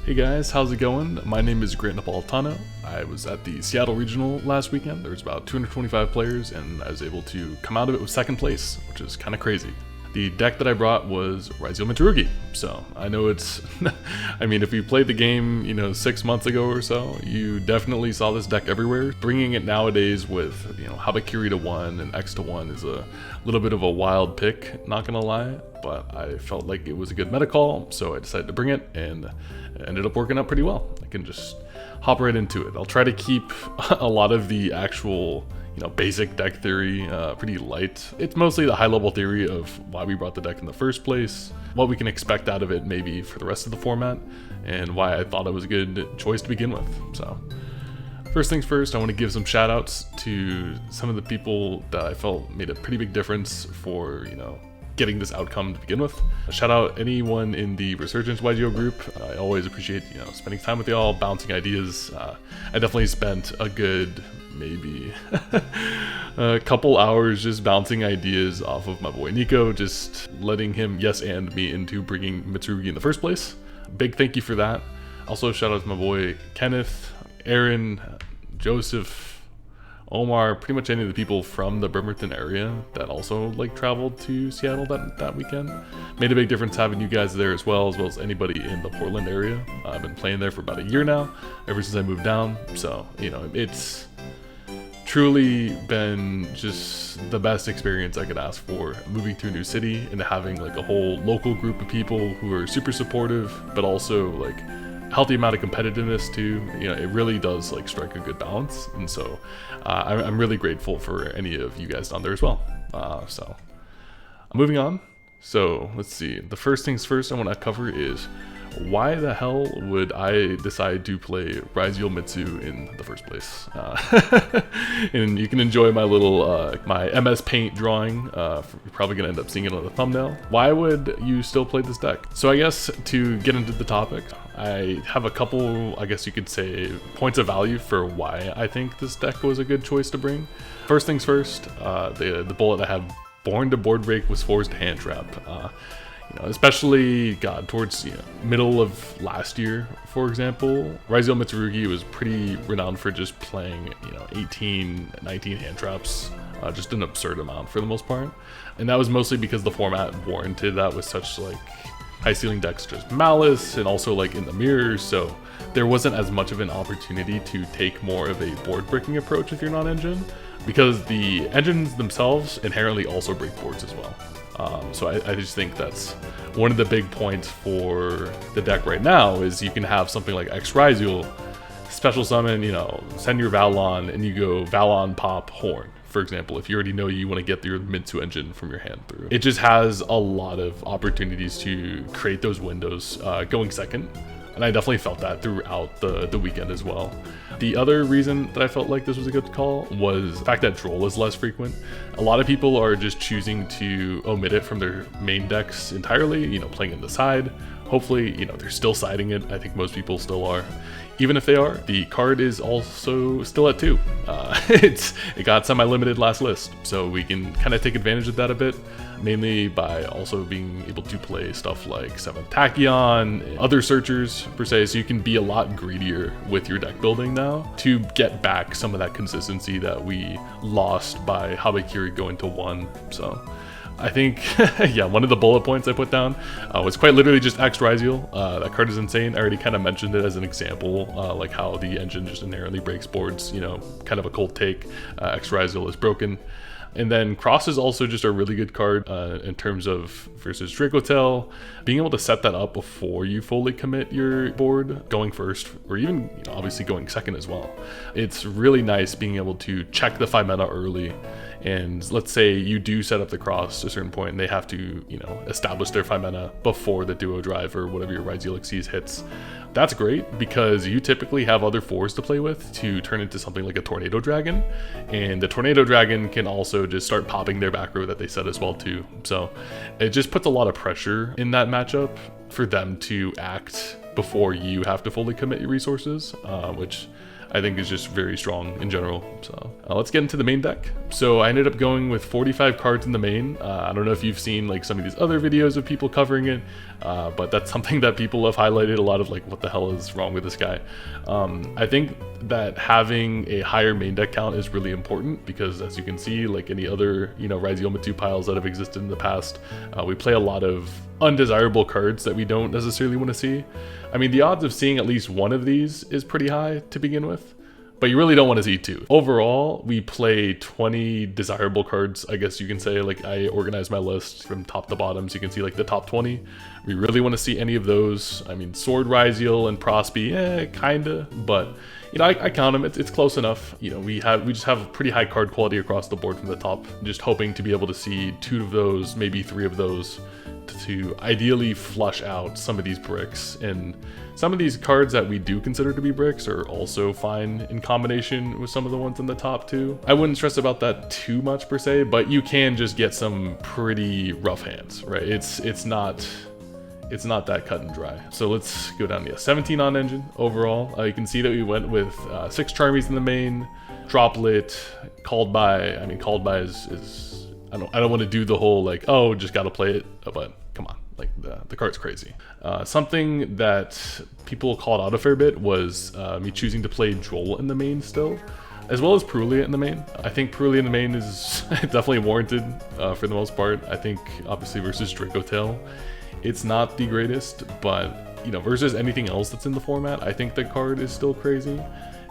Hey guys, how's it going? My name is Grant Napolitano. I was at the Seattle Regional last weekend. There was about 225 players and I was able to come out of it with second place, which is kind of crazy. The deck that I brought was Ryzeal Mitsurugi. So I know it's, I mean, if you played the game, 6 months ago or so, you definitely saw this deck everywhere. Bringing it nowadays with, Habakiri to 1 and X to 1 is a little bit of a wild pick, not gonna lie, but I felt like it was a good meta call, so I decided to bring it and it ended up working out pretty well. I can just hop right into it. I'll try to keep a lot of the actual basic deck theory pretty light. It's mostly the high level theory of why we brought the deck in the first place, what we can expect out of it maybe for the rest of the format, and why I thought it was a good choice to begin with. So first things first, I want to give some shout outs to some of the people that I felt made a pretty big difference for, getting this outcome to begin with. Shout out anyone in the Resurgence YGO group. I always appreciate, spending time with y'all, bouncing ideas. I definitely spent a good maybe a couple hours just bouncing ideas off of my boy Nico, just letting him yes and me into bringing Mitsurugi in the first place. Big thank you for that. Also shout out to my boy Kenneth, Aaron, Joseph, Omar, pretty much any of the people from the Bremerton area that also traveled to Seattle that weekend. Made a big difference having you guys there as well as anybody in the Portland area. I've been playing there for about a year now, ever since I moved down. So, it's truly been just the best experience I could ask for, moving to a new city and having a whole local group of people who are super supportive, but also healthy amount of competitiveness too. It really does strike a good balance, and so I'm really grateful for any of you guys down there as well. So moving on, so let's see, the first things first I want to cover is why the hell would I decide to play Rise Mitsu in the first place? And you can enjoy my little my MS Paint drawing. You're probably gonna end up seeing it on the thumbnail. Why would you still play this deck? So I guess to get into the topic, I have a couple, I guess you could say, points of value for why I think this deck was a good choice to bring. First things first, the bullet I have, Born to Board Break was forced hand trap. Especially towards middle of last year, for example, Ryzeal Mitsurugi was pretty renowned for just playing 18, 19 hand traps, just an absurd amount for the most part, and that was mostly because the format warranted that with such high ceiling decks, just Malice, and also in the mirrors, so there wasn't as much of an opportunity to take more of a board breaking approach if you're not engine, because the engines themselves inherently also break boards as well. So I just think that's one of the big points for the deck right now, is you can have something like Ryzeal, special summon, send your Valon, and you go Valon, pop, horn, for example, if you already know you want to get your Mitsu engine from your hand through. It just has a lot of opportunities to create those windows going second, and I definitely felt that throughout the weekend as well. The other reason that I felt like this was a good call was the fact that Droll is less frequent. A lot of people are just choosing to omit it from their main decks entirely, playing in the side. Hopefully, they're still siding it. I think most people still are. Even if they are, the card is also still at 2. It got semi-limited last list, so we can kind of take advantage of that a bit, mainly by also being able to play stuff like 7th Tachyon, and other searchers per se, so you can be a lot greedier with your deck building now to get back some of that consistency that we lost by Habakiri going to 1. So I think, yeah, one of the bullet points I put down was quite literally just X Ryzeal. That card is insane. I already kind of mentioned it as an example, how the engine just inherently breaks boards, kind of a cold take. X Ryzeal is broken. And then Cross is also just a really good card in terms of versus Dracotel. Being able to set that up before you fully commit your board, going first, or even obviously going second as well. It's really nice being able to check the 5 mana early. And let's say you do set up the Cross to a certain point and they have to, establish their 5 mana before the Duo Drive or whatever your Ryzeal Xyz hits. That's great because you typically have other 4s to play with to turn into something like a Tornado Dragon. And the Tornado Dragon can also just start popping their back row that they set as well too. So it just puts a lot of pressure in that matchup for them to act before you have to fully commit your resources, which I think is just very strong in general. So let's get into the main deck. So I ended up going with 45 cards in the main. I don't know if you've seen like some of these other videos of people covering it, but that's something that people have highlighted a lot of, like, what the hell is wrong with this guy. I think that having a higher main deck count is really important because, as you can see, like any other, you know, Ryzeal Mitsu piles that have existed in the past, we play a lot of undesirable cards that we don't necessarily want to see. I mean, the odds of seeing at least one of these is pretty high to begin with, but you really don't want to see two. Overall, we play 20 desirable cards, I guess you can say. Like, I organized my list from top to bottom, so you can see like the top 20. We really want to see any of those. I mean, Sword Ryzeal and Prosby, kinda, but you know, I count them. It's close enough. You know, we just have pretty high card quality across the board from the top. Just hoping to be able to see 2 of those, maybe 3 of those, to ideally flush out some of these bricks. And some of these cards that we do consider to be bricks are also fine in combination with some of the ones in the top too. I wouldn't stress about that too much per se, but you can just get some pretty rough hands, right? It's not that cut and dry. So let's go down to 17 on engine overall. You can see that we went with 6 Charmies in the main, Droplet, Called By. I mean, Called By is I don't want to do the whole like, oh, just gotta play it, but come on, like the card's crazy. Something that people called out a fair bit was me choosing to play Joel in the main still, as well as Prulia in the main. I think Prulia in the main is definitely warranted for the most part. I think obviously versus Dracotail, it's not the greatest, but you know, versus anything else that's in the format, I think the card is still crazy.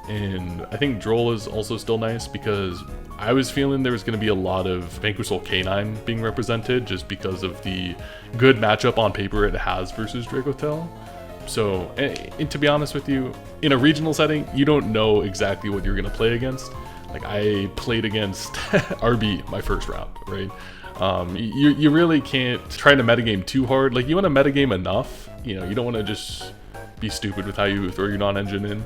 And I think Droll is also still nice because I was feeling there was going to be a lot of Vanquish Soul Canine being represented just because of the good matchup on paper it has versus Dracotail. So, and to be honest with you, in a regional setting, you don't know exactly what you're going to play against. Like, I played against RB my first round, right? You really can't try to metagame too hard. Like, you want to metagame enough, you know, you don't want to just be stupid with how you throw your non-engine in.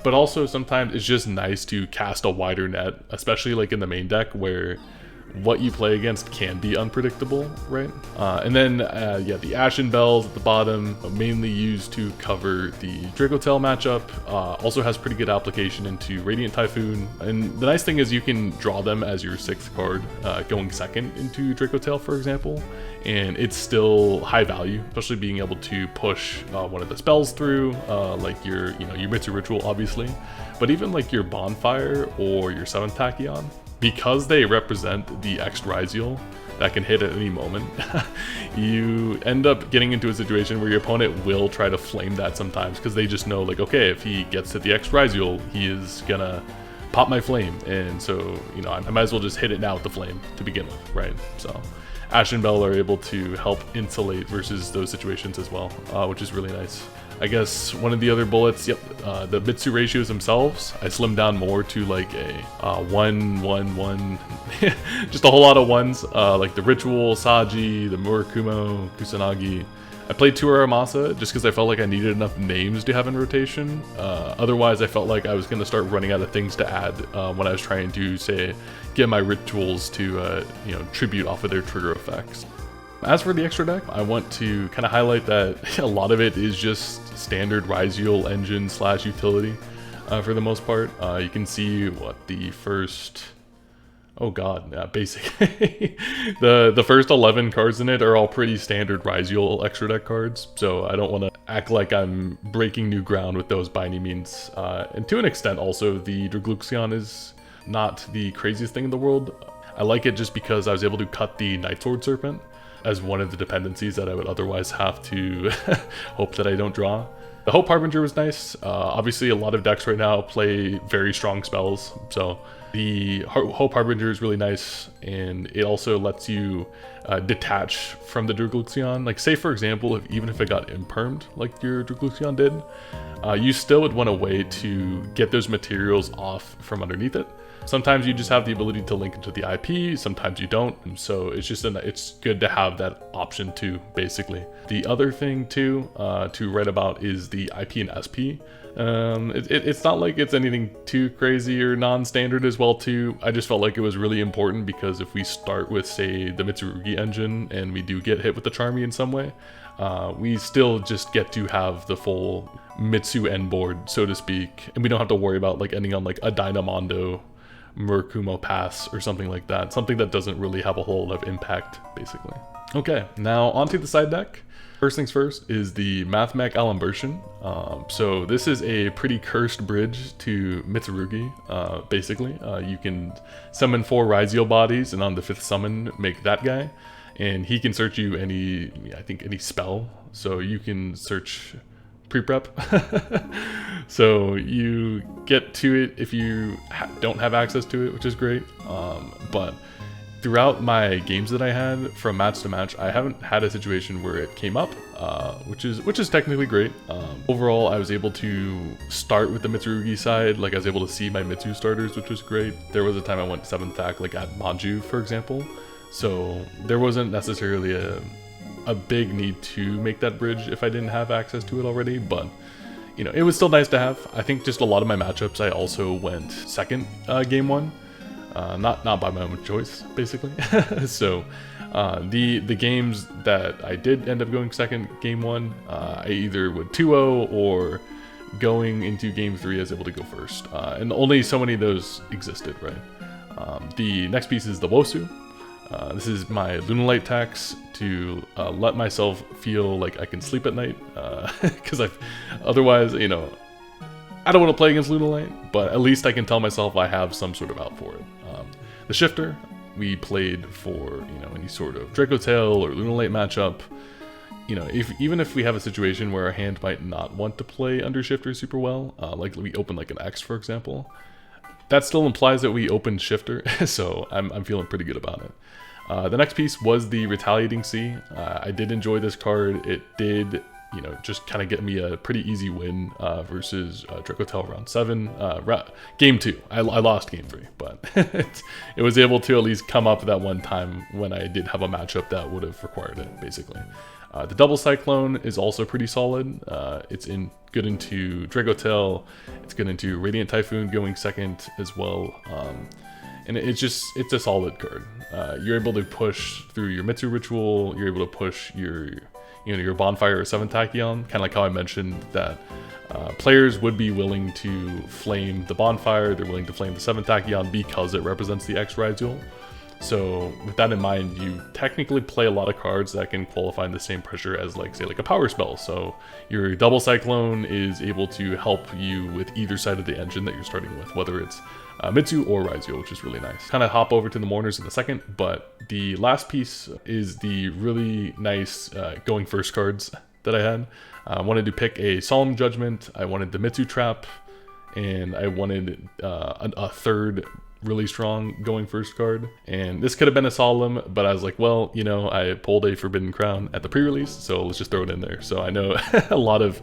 But also sometimes it's just nice to cast a wider net, especially like in the main deck where what you play against can be unpredictable, right? And then, yeah, the Ashen Bells at the bottom, mainly used to cover the Dracotail matchup. Also has pretty good application into Radiant Typhoon. And the nice thing is you can draw them as your 6th card, going second into Dracotail, for example. And it's still high value, especially being able to push one of the spells through, like your Mitsu Ritual, obviously. But even like your Bonfire or your 7th Tachyon, because they represent the X Ryzeal that can hit at any moment, you end up getting into a situation where your opponent will try to flame that sometimes because they just know, like, okay, if he gets to the X Ryzeal, he is gonna pop my flame, and so, you know, I might as well just hit it now with the flame to begin with, right? So Ashen Bell are able to help insulate versus those situations as well, which is really nice. I guess one of the other bullets, yep, the Mitsu ratios themselves, I slimmed down more to like a 1-1-1, just a whole lot of ones, like the Ritual, Saji, the Murakumo, Kusanagi. I played 2 Aramasa just because I felt like I needed enough names to have in rotation. Otherwise, I felt like I was going to start running out of things to add when I was trying to, say, get my rituals to, you know, tribute off of their trigger effects. As for the extra deck, I want to kind of highlight that a lot of it is just standard Ryzeal engine / utility for the most part. You can see what the first, oh god, yeah, basically the first 11 cards in it are all pretty standard Ryzeal extra deck cards, so I don't want to act like I'm breaking new ground with those by any means. And to an extent also, the Dragluxion is not the craziest thing in the world. I like it just because I was able to cut the Night Sword Serpent as one of the dependencies that I would otherwise have to hope that I don't draw. The Hope Harbinger was nice. Obviously, a lot of decks right now play very strong spells, so the Hope Harbinger is really nice, and it also lets you detach from the Dragluxion. Like, say for example, even if it got impermed like your Dragluxion did, you still would want a way to get those materials off from underneath it. Sometimes you just have the ability to link into the IP, sometimes you don't, and so it's good to have that option too, basically. The other thing too to write about is the IP and SP. It's not like it's anything too crazy or non-standard as well too. I just felt like it was really important because if we start with, say, the Mitsurugi engine and we do get hit with the Charmy in some way, we still just get to have the full Mitsu end board, so to speak, and we don't have to worry about like ending on like a Dynamondo Murakumo pass or something like that. Something that doesn't really have a whole lot of impact, basically. Okay, now onto the side deck. First things first is the Mathmech Alimbertion. So this is a pretty cursed bridge to Mitsurugi, basically. You can summon 4 Ryzeal bodies, and on the 5th summon, make that guy. And he can search you any spell. So you can search pre-prep. So you get to it if you don't have access to it, which is great. But throughout my games that I had from match to match, I haven't had a situation where it came up, which is technically great. Overall, I was able to start with the Mitsurugi side, like I was able to see my Mitsu starters, which was great. There was a time I went 7th act, like at Manju, for example. So there wasn't necessarily a big need to make that bridge if I didn't have access to it already, but you know, it was still nice to have. I think just a lot of my matchups, I also went 2nd game 1. Not by my own choice, basically. So the games that I did end up going 2nd game 1, I either would 2-0 or going into game 3 I was able to go 1st. And only so many of those existed, right? The next piece is the Wosu. This is my Lunalight tax to let myself feel like I can sleep at night, because otherwise, you know, I don't want to play against Lunalight, but at least I can tell myself I have some sort of out for it. The Shifter, we played for, you know, any sort of Dracotail or Lunalight matchup. You know, even if we have a situation where our hand might not want to play under Shifter super well, like we open like an X, for example, that still implies that we opened Shifter, so I'm feeling pretty good about it. The next piece was the Retaliating Sea. I did enjoy this card. It did, you know, just kind of get me a pretty easy win versus Dracotail round 7. Game 2, I lost game 3, but it was able to at least come up that one time when I did have a matchup that would have required it, basically. The Double Cyclone is also pretty solid. It's good into Dracotail. It's good into Radiant Typhoon going 2nd as well. And it's a solid card. You're able to push through your Mitsu Ritual. You're able to push your Bonfire or 7th Tachyon, kind of like how I mentioned that players would be willing to flame the Bonfire, they're willing to flame the 7th Tachyon because it represents the X Ryzeal. So with that in mind, you technically play a lot of cards that can qualify in the same pressure as, like, say, like a power spell. So your Double Cyclone is able to help you with either side of the engine that you're starting with, whether it's Mitsu or Ryzeal, which is really nice. Kind of hop over to the Mourners in a second, but the last piece is the really nice going first cards that I had. I wanted to pick a Solemn Judgment, I wanted the Mitsu Trap, and I wanted a third really strong going first card. And this could have been a Solemn, but I was like, well, you know, I pulled a Forbidden Crown at the pre-release, so let's just throw it in there. So I know a lot of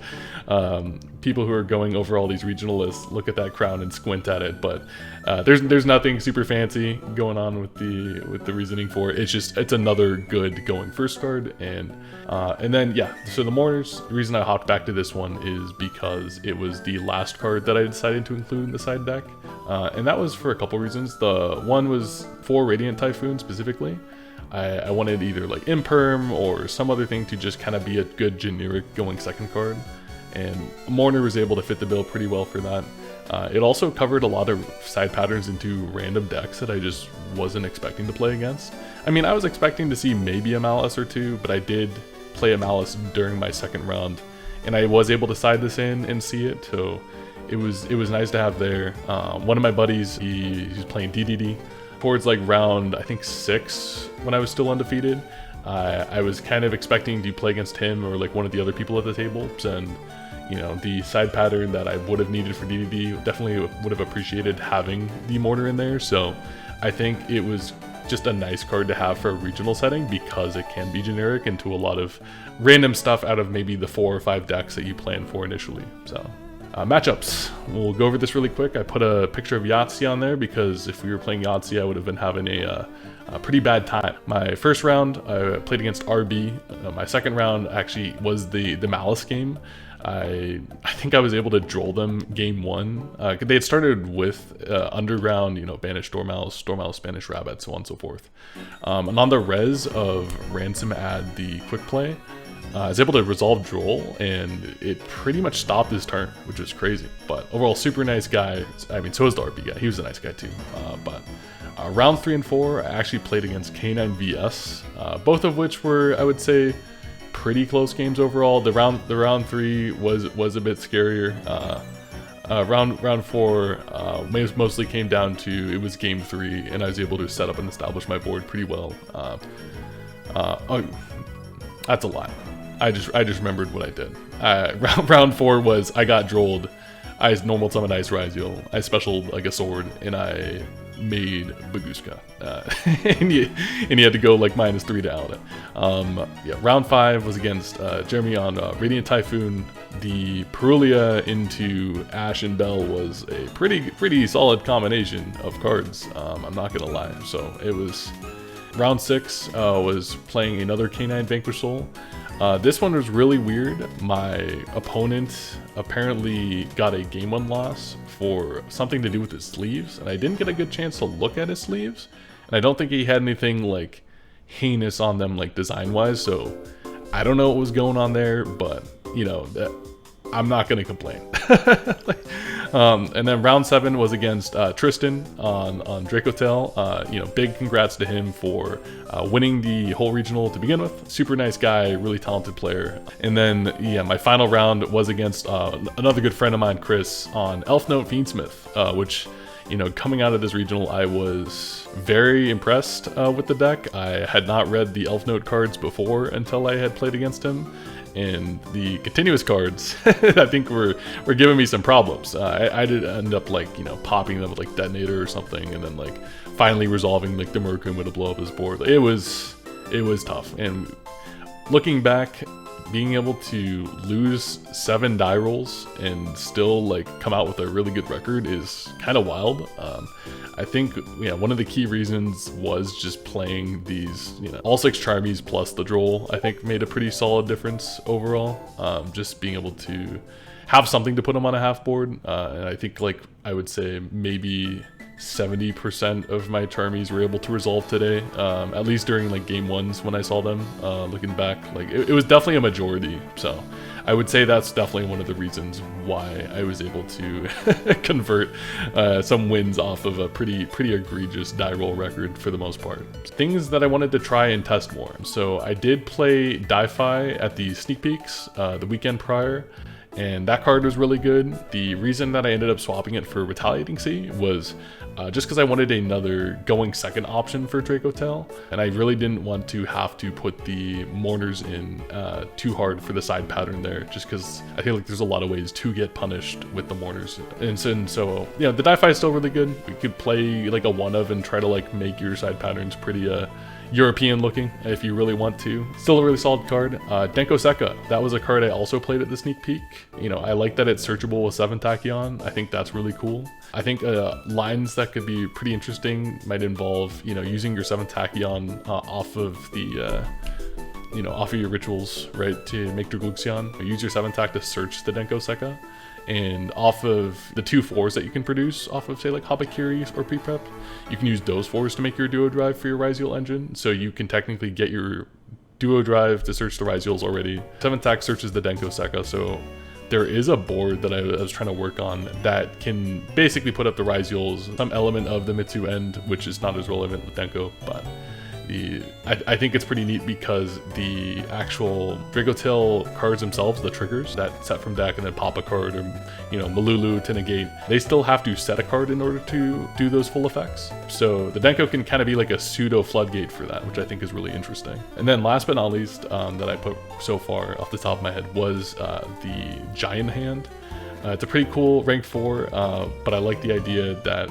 people who are going over all these regional lists look at that crown and squint at it, but there's nothing super fancy going on with the reasoning for it. It's another good going first card. And then yeah, so the Mourners, the reason I hopped back to this one is because it was the last card that I decided to include in the side deck, and that was for a couple reasons. The one was for Radiant Typhoon specifically. I wanted either like Imperm or some other thing to just kind of be a good generic going second card, and Mourner was able to fit the bill pretty well for that. It also covered a lot of side patterns into random decks that I just wasn't expecting to play against. I mean, I was expecting to see maybe a Malice or two, but I did play a Malice during my second round, and I was able to side this in and see it, so it was nice to have there. One of my buddies, he's playing DDD. Towards like round, I think 6, when I was still undefeated, I was kind of expecting to play against him or like one of the other people at the table, and you know, the side pattern that I would have needed for DDD definitely would have appreciated having the Mourner in there. So I think it was just a nice card to have for a regional setting because it can be generic into a lot of random stuff out of maybe the 4 or 5 decks that you plan for initially. So Matchups. We'll go over this really quick. I put a picture of Yahtzee on there because if we were playing Yahtzee, I would have been having a pretty bad time. My first round, I played against RB. My second round actually was the Malice game. I think I was able to droll them game 1. They had started with Underground, Banished Dormouse, Spanish Rabbit, so on and so forth. And on the res of Ransom Add the quick play, I was able to resolve droll, and it pretty much stopped his turn, which was crazy. But overall, super nice guy. I mean, so was the RB guy. He was a nice guy too. But round 3 and 4, I actually played against K9 VS, both of which were, I would say, pretty close games overall. The round 3 was a bit scarier. Round 4 mostly came down to it was game 3, and I was able to set up and establish my board pretty well. Oh, that's a lie. I just remembered what I did. Round 4 was I got drolled. I normal summoned Ice Ryzeal. I specialed like a sword, and I made Baguska. And he had to go like -3 to out it. Yeah, round 5 was against Jeremy on Radiant Typhoon. The Perulia into Ash and Bell was a pretty solid combination of cards. I'm not gonna lie. So it was round 6 was playing another K9 Vanquish Soul. This one was really weird. My opponent apparently got a game 1 loss for something to do with his sleeves, and I didn't get a good chance to look at his sleeves, and I don't think he had anything like heinous on them like design wise, so I don't know what was going on there, but I'm not gonna complain. And then round 7 was against Tristan on Dracotel. Big congrats to him for winning the whole regional to begin with. Super nice guy, really talented player. And then, yeah, my final round was against another good friend of mine, Chris, on Elf Note Fiendsmith, which, coming out of this regional, I was very impressed with the deck. I had not read the Elf Note cards before until I had played against him. And the continuous cards, I think were giving me some problems. I did end up popping them with like Detonator or something, and then like finally resolving like the Murkuma to blow up his board. It was tough. And looking back, being able to lose 7 die rolls and still like come out with a really good record is kind of wild. I think one of the key reasons was just playing these all 6 Charmies plus the droll. I think made a pretty solid difference overall. Just being able to have something to put them on a half board, and I think I would say maybe 70% of my Charmies were able to resolve today, at least during like game 1s when I saw them. Looking back, it was definitely a majority, so I would say that's definitely one of the reasons why I was able to convert some wins off of a pretty egregious die roll record for the most part. Things that I wanted to try and test more. So I did play Di-Fi at the sneak peeks the weekend prior, and that card was really good. The reason that I ended up swapping it for Retaliating Sea was just because I wanted another going second option for Dracotel, and I really didn't want to have to put the Mourners in too hard for the side pattern there, just because I feel like there's a lot of ways to get punished with the Mourners. And so yeah, the Di-Fi is still really good. We could play like a one of and try to like make your side patterns pretty European looking if you really want to. Still a really solid card. Denko Sekka, that was a card I also played at the sneak peek. I like that it's searchable with 7 Tachyon. I think that's really cool. I think lines that could be pretty interesting might involve using your 7 Tachyon off of the off of your rituals, right, to make Dragluxion. Use your 7 Tach to search the Denko Sekka. And off of the 2 4s that you can produce off of, say, like Habakiri or Pre-Prep, you can use those 4s to make your duo drive for your Ryzeal engine. So you can technically get your duo drive to search the Ryzeals already. 7 Tach searches the Denko Sekka, so there is a board that I was trying to work on that can basically put up the Ryzeals, some element of the Mitsu end, which is not as relevant with Denko, but I think it's pretty neat because the actual Dracotel cards themselves, the triggers that set from deck and then pop a card, or Malulu to negate, they still have to set a card in order to do those full effects. So the Denko can kind of be like a pseudo floodgate for that, which I think is really interesting. And then last but not least, that I put so far off the top of my head was the Giant Hand. It's a pretty cool rank 4, but I like the idea that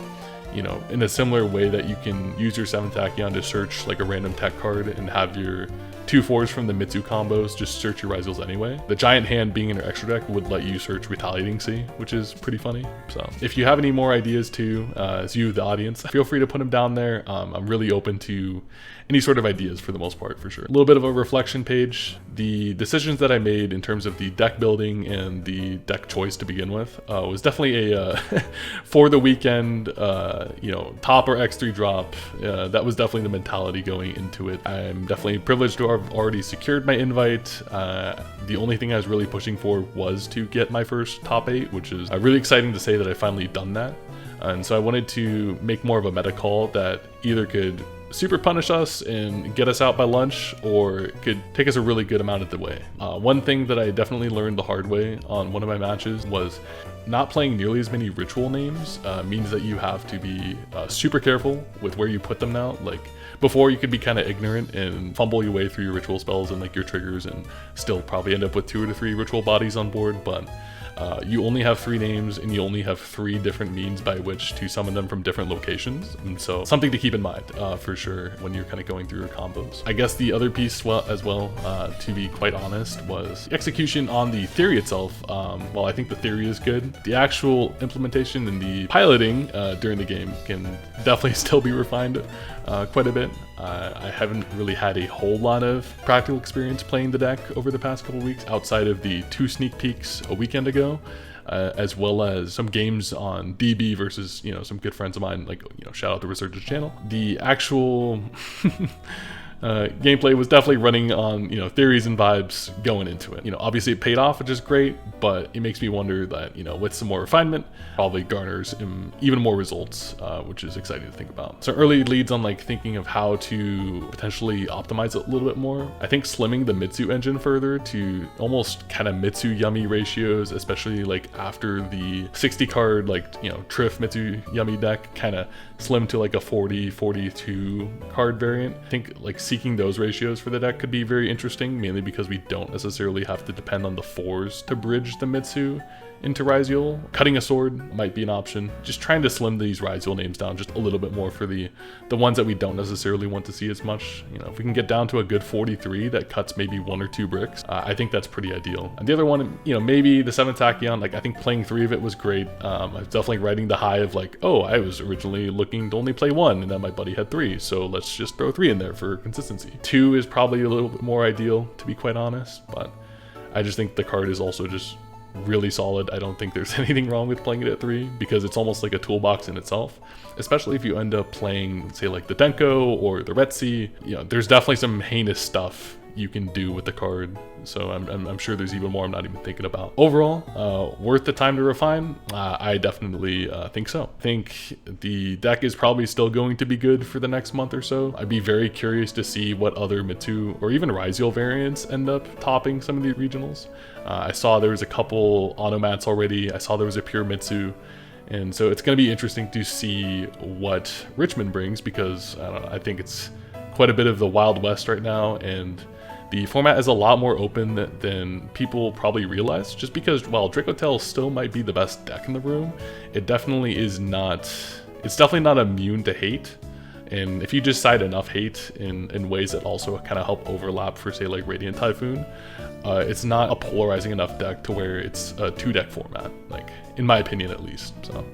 in a similar way that you can use your 7 Tachyon to search like a random tech card and have your 2 4s from the Mitsu combos just search your Ryzeals anyway. The giant hand being in your extra deck would let you search Retaliating Sea, which is pretty funny. So if you have any more ideas too, as you, the audience, feel free to put them down there. I'm really open to any sort of ideas for the most part, for sure. A little bit of a reflection page. The decisions that I made in terms of the deck building and the deck choice to begin with was definitely a for the weekend, you know, top or X3 drop. That was definitely the mentality going into it. I'm definitely privileged to have already secured my invite. The only thing I was really pushing for was to get my first top 8, which is really exciting to say that I finally done that. And so I wanted to make more of a meta call that either could super punish us and get us out by lunch, or could take us a really good amount of the way. One thing that I definitely learned the hard way on one of my matches was not playing nearly as many ritual names means that you have to be super careful with where you put them now. Like before, you could be kind of ignorant and fumble your way through your ritual spells and like your triggers and still probably end up with 2 or 3 ritual bodies on board, but you only have 3 names and you only have 3 different means by which to summon them from different locations. And so something to keep in mind for sure when you're kind of going through your combos. I guess the other piece as well, to be quite honest, was the execution on the theory itself. While I think the theory is good, the actual implementation and the piloting during the game can definitely still be refined quite a bit. I haven't really had a whole lot of practical experience playing the deck over the past couple weeks outside of the 2 sneak peeks a weekend ago, as well as some games on DB versus, you know, some good friends of mine, like, you know, shout out the Resurgence channel. The actual gameplay was definitely running on, you know, theories and vibes going into it. You know, obviously it paid off, which is great, but it makes me wonder that, you know, with some more refinement, probably garners even more results, which is exciting to think about. So early leads on like thinking of how to potentially optimize it a little bit more. I think slimming the Mitsu engine further to almost kind of Mitsu yummy ratios, especially like after the 60 card, like, you know, Triff Mitsu yummy deck kind of slim to like a 40-42 card variant. I think like seeking those ratios for the deck could be very interesting, mainly because we don't necessarily have to depend on the 4s to bridge the Mitsu into Ryzeal. Cutting a sword might be an option. Just trying to slim these Ryzeal names down just a little bit more for the ones that we don't necessarily want to see as much. You know, if we can get down to a good 43 that cuts maybe 1 or 2 bricks, I think that's pretty ideal. And the other one, you know, maybe the 7th Tachyon, like I think playing 3 of it was great. I was definitely riding the high of like, oh, I was originally looking to only play 1 and then my buddy had 3, so let's just throw 3 in there for consistency. 2 is probably a little bit more ideal, to be quite honest, but I just think the card is also just really solid. I don't think there's anything wrong with playing it at 3 because it's almost like a toolbox in itself, especially if you end up playing, say, like the Denko or the Retsi. You know, there's definitely some heinous stuff you can do with the card, so I'm sure there's even more I'm not even thinking about. Overall, worth the time to refine? I definitely think so. I think the deck is probably still going to be good for the next month or so. I'd be very curious to see what other Mitsu or even Ryzeal variants end up topping some of the regionals. I saw there was a couple automats already. I saw there was a pure Mitsu. And so it's going to be interesting to see what Richmond brings, because I don't know, I think it's quite a bit of the Wild West right now, and the format is a lot more open than people probably realize, just because while Dracotel still might be the best deck in the room, it definitely is not, it's definitely not immune to hate. And if you just cite enough hate in ways that also kind of help overlap for, say, like Radiant Typhoon, it's not a polarizing enough deck to where it's a 2-deck format, like in my opinion at least. So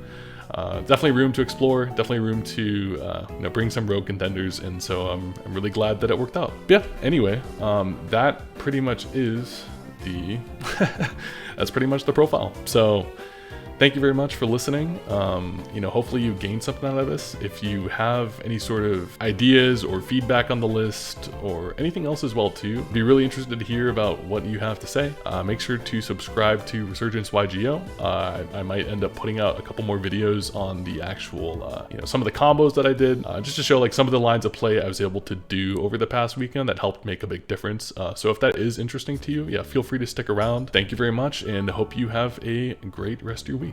definitely room to explore, definitely room to you know, bring some rogue contenders, and so I'm really glad that it worked out. But yeah, anyway, that pretty much is the that's pretty much the profile. So thank you very much for listening. You know, hopefully you gained something out of this. If you have any sort of ideas or feedback on the list or anything else as well too, I'd be really interested to hear about what you have to say. Make sure to subscribe to Resurgence YGO. I might end up putting out a couple more videos on the actual, you know, some of the combos that I did, just to show like some of the lines of play I was able to do over the past weekend that helped make a big difference. So if that is interesting to you, yeah, feel free to stick around. Thank you very much, and hope you have a great rest of your week.